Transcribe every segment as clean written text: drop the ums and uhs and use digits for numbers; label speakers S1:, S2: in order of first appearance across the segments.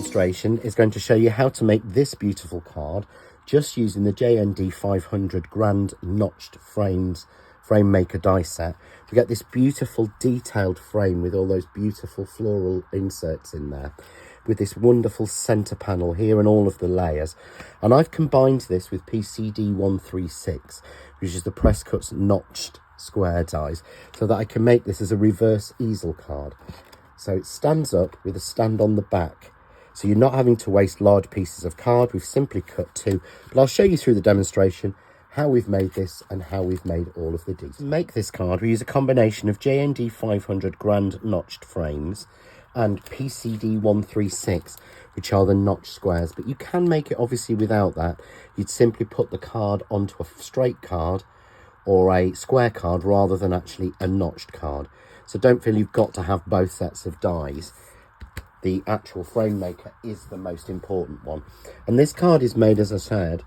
S1: demonstration is going to show you how to make this beautiful card just using the JND 500 grand notched frame maker die set. We get this beautiful detailed frame with all those beautiful floral inserts in there, with this wonderful center panel here and all of the layers. And I've combined this with PCD 136, which is the press cuts notched square dies, so that I can make this as a reverse easel card. So it stands up with a stand on the back, so you're not having to waste large pieces of card. We've simply cut two, but I'll show you through the demonstration how we've made this and how we've made all of the details. To make this card, we use a combination of JND 500 grand notched frames and PCD 136, which are the notched squares, but you can make it obviously without that. You'd simply put the card onto a straight card or a square card rather than actually a notched card. So don't feel you've got to have both sets of dies. The actual frame maker is the most important one. And this card is made, as I said,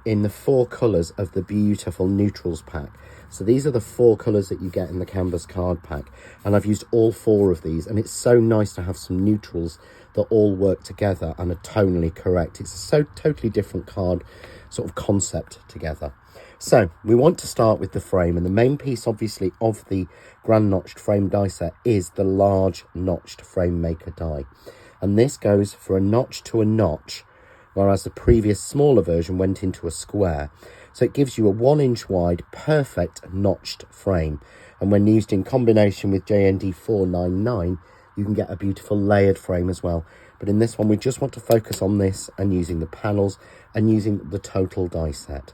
S1: in the 4 colours of the beautiful neutrals pack. So these are the 4 colours that you get in the canvas card pack, and I've used all 4 of these, and it's so nice to have some neutrals that all work together and are tonally correct. It's a so totally different card sort of concept together. So we want to start with the frame, and the main piece obviously of the grand notched frame die set is the large notched frame maker die, and this goes for a notch to a notch, whereas the previous smaller version went into a square. So it gives you a 1 inch wide perfect notched frame, and when used in combination with JND 499 you can get a beautiful layered frame as well. But in this one we just want to focus on this and using the panels and using the total die set.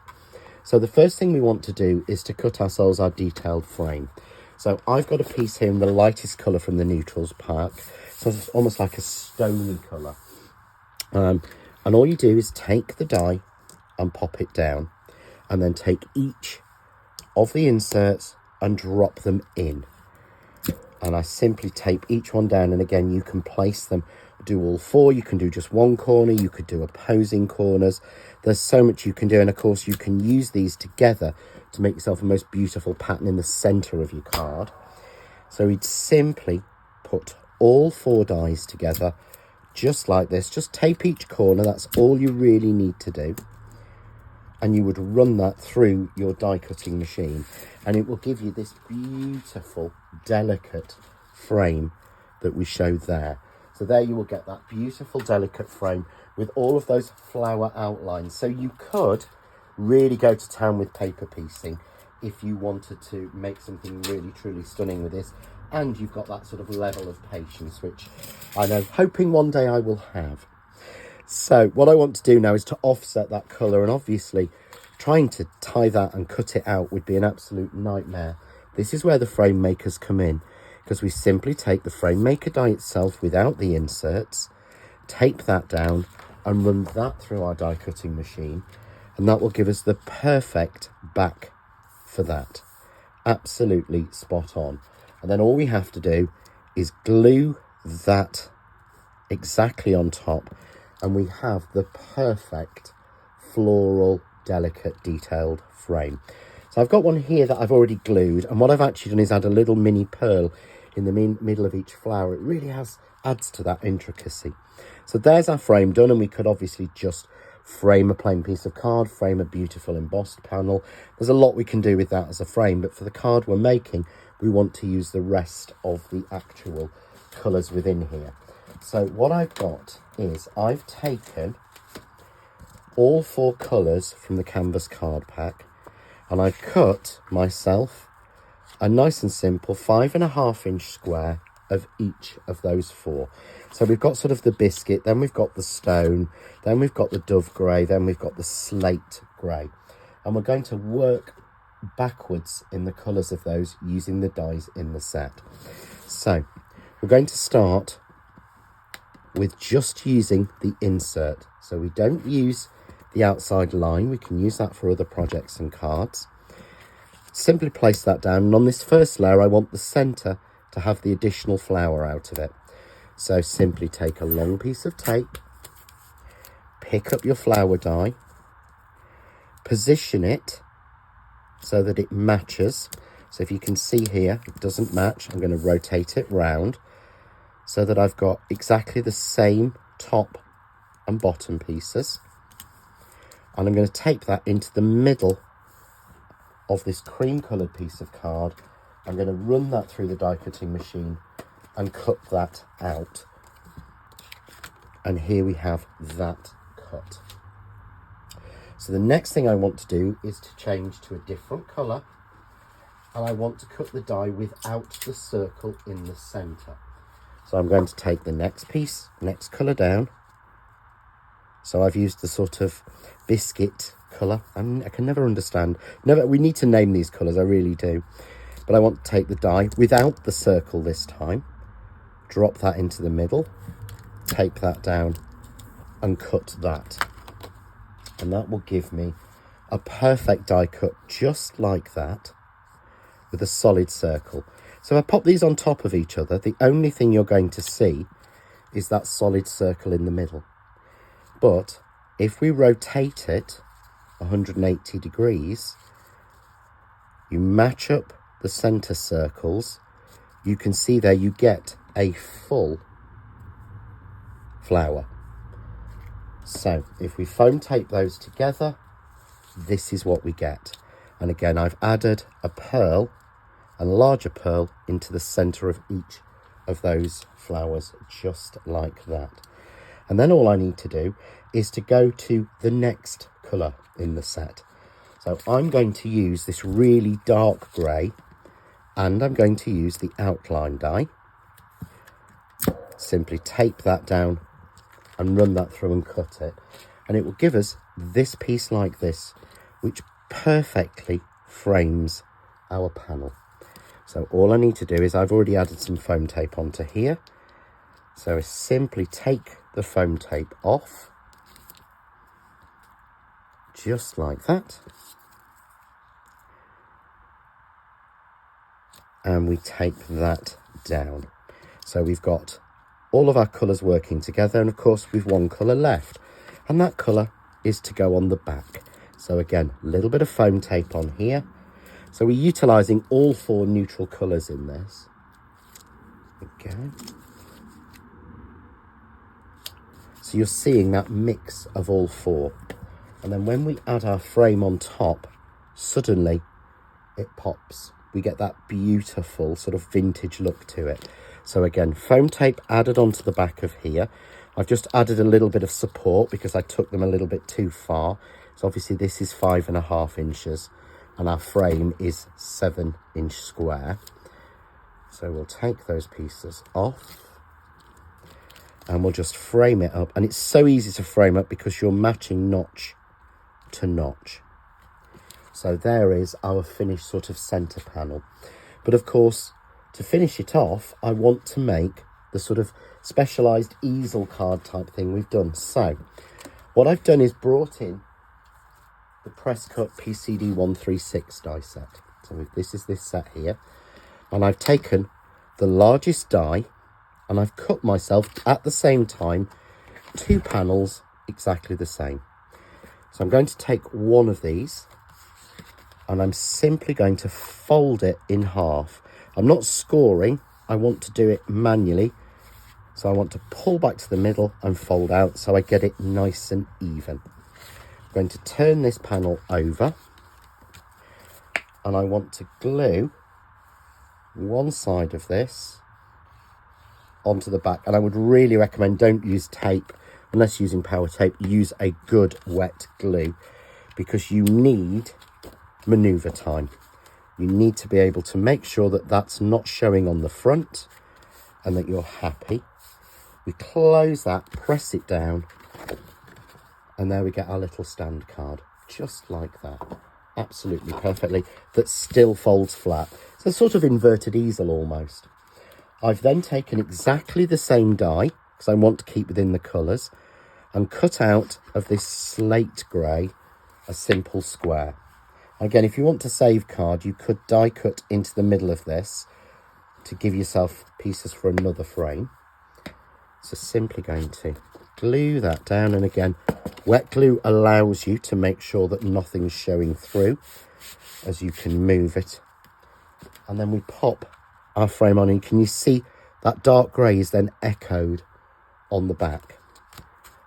S1: So the first thing we want to do is to cut ourselves our detailed frame. So I've got a piece here in the lightest colour from the neutrals pack, so it's almost like a stony colour. And all you do is take the die and pop it down, and then take each of the inserts and drop them in. And I simply tape each one down, and again you can place them, do all 4, you can do just one corner, you could do opposing corners. There's so much you can do, and of course you can use these together to make yourself a most beautiful pattern in the center of your card. So we'd simply put all 4 dies together just like this, just tape each corner, that's all you really need to do, and you would run that through your die cutting machine, and it will give you this beautiful delicate frame that we showed there. So there you will get that beautiful delicate frame with all of those flower outlines. So you could really go to town with paper piecing if you wanted to make something really truly stunning with this, and you've got that sort of level of patience, which I know, hoping one day I will have. So what I want to do now is to offset that colour, and obviously trying to tie that and cut it out would be an absolute nightmare. This is where the frame makers come in, because we simply take the frame maker die itself without the inserts, tape that down and run that through our die cutting machine, and that will give us the perfect back for that. Absolutely spot on. And then all we have to do is glue that exactly on top, and we have the perfect floral delicate detailed frame. So I've got one here that I've already glued, and what I've actually done is add a little mini pearl in the middle of each flower. It really adds to that intricacy. So there's our frame done, and we could obviously just frame a plain piece of card, frame a beautiful embossed panel. There's a lot we can do with that as a frame, but for the card we're making, we want to use the rest of the actual colours within here. So what I've got is I've taken all 4 colours from the canvas card pack, and I've cut myself a nice and simple 5.5 inch square of each of those 4. So we've got sort of the biscuit, then we've got the stone, then we've got the dove grey, then we've got the slate grey, and we're going to work backwards in the colours of those using the dies in the set. So we're going to start with just using the insert. So we don't use the outside line, we can use that for other projects and cards. Simply place that down, and on this first layer I want the centre to have the additional flower out of it. So simply take a long piece of tape, pick up your flower die, position it so that it matches. So if you can see here, it doesn't match. I'm going to rotate it round so that I've got exactly the same top and bottom pieces. And I'm going to tape that into the middle of this cream coloured piece of card. I'm going to run that through the die cutting machine and cut that out. And here we have that cut. So the next thing I want to do is to change to a different colour, and I want to cut the die without the circle in the centre. So I'm going to take the next piece, next colour down. So I've used the sort of biscuit colour. I can never understand. We need to name these colours, I really do. But I want to take the die without the circle this time, drop that into the middle, tape that down and cut that. And that will give me a perfect die cut just like that with a solid circle. So if I pop these on top of each other, the only thing you're going to see is that solid circle in the middle. But if we rotate it 180 degrees, you match up the center circles, you can see there you get a full flower. So if we foam tape those together, this is what we get. And again, I've added a pearl, a larger pearl, into the center of each of those flowers, just like that. And then all I need to do is to go to the next color in the set. So I'm going to use this really dark gray, and I'm going to use the outline die. Simply tape that down and run that through and cut it. And it will give us this piece like this, which perfectly frames our panel. So all I need to do is, I've already added some foam tape onto here. So I simply take the foam tape off, just like that. And we tape that down. So we've got all of our colours working together, and of course we've one colour left. And that colour is to go on the back. So again, a little bit of foam tape on here. So we're utilising all four neutral colours in this. Okay. So you're seeing that mix of all four. And then when we add our frame on top, suddenly it pops. We get that beautiful sort of vintage look to it. So again, foam tape added onto the back of here. I've just added a little bit of support because I took them a little bit too far. So obviously this is 5.5 inches. And our frame is 7-inch square. So we'll take those pieces off and we'll just frame it up. And it's so easy to frame up because you're matching notch to notch. So there is our finished sort of center panel. But of course, to finish it off, I want to make the sort of specialized easel card type thing we've done. So what I've done is brought in the press cut PCD 136 die set. So this is this set here, and I've taken the largest die and I've cut myself at the same time 2 panels exactly the same. So I'm going to take one of these and I'm simply going to fold it in half. I'm not scoring, I want to do it manually. So I want to pull back to the middle and fold out so I get it nice and even. I'm going to turn this panel over and I want to glue one side of this onto the back. And I would really recommend don't use tape unless using power tape. Use a good wet glue because you need maneuver time. You need to be able to make sure that that's not showing on the front and that you're happy. We close that, press it down, and there we get our little stand card, just like that. Absolutely perfectly, that still folds flat. It's a sort of inverted easel almost. I've then taken exactly the same die, because I want to keep within the colours, and cut out of this slate grey a simple square. Again, if you want to save card, you could die cut into the middle of this to give yourself pieces for another frame. So simply going to glue that down, and again, wet glue allows you to make sure that nothing's showing through as you can move it. And then we pop our frame on, and can you see that dark grey is then echoed on the back?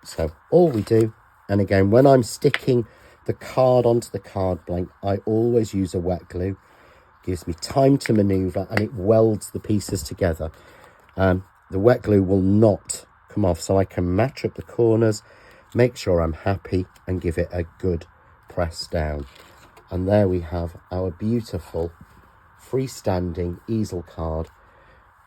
S1: So all we do, and again, when I'm sticking the card onto the card blank, I always use a wet glue. Gives me time to maneuver and it welds the pieces together. The wet glue will not come off, so I can match up the corners, make sure I'm happy and give it a good press down. And there we have our beautiful freestanding easel card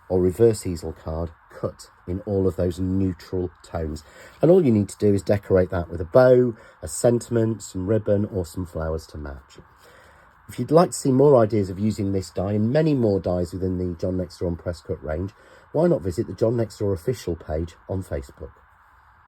S1: or reverse easel card cut in all of those neutral tones. And all you need to do is decorate that with a bow, a sentiment, some ribbon or some flowers to match. If you'd like to see more ideas of using this die and many more dies within the John Next Door on Press Cut range, why not visit the John Next Door official page on Facebook.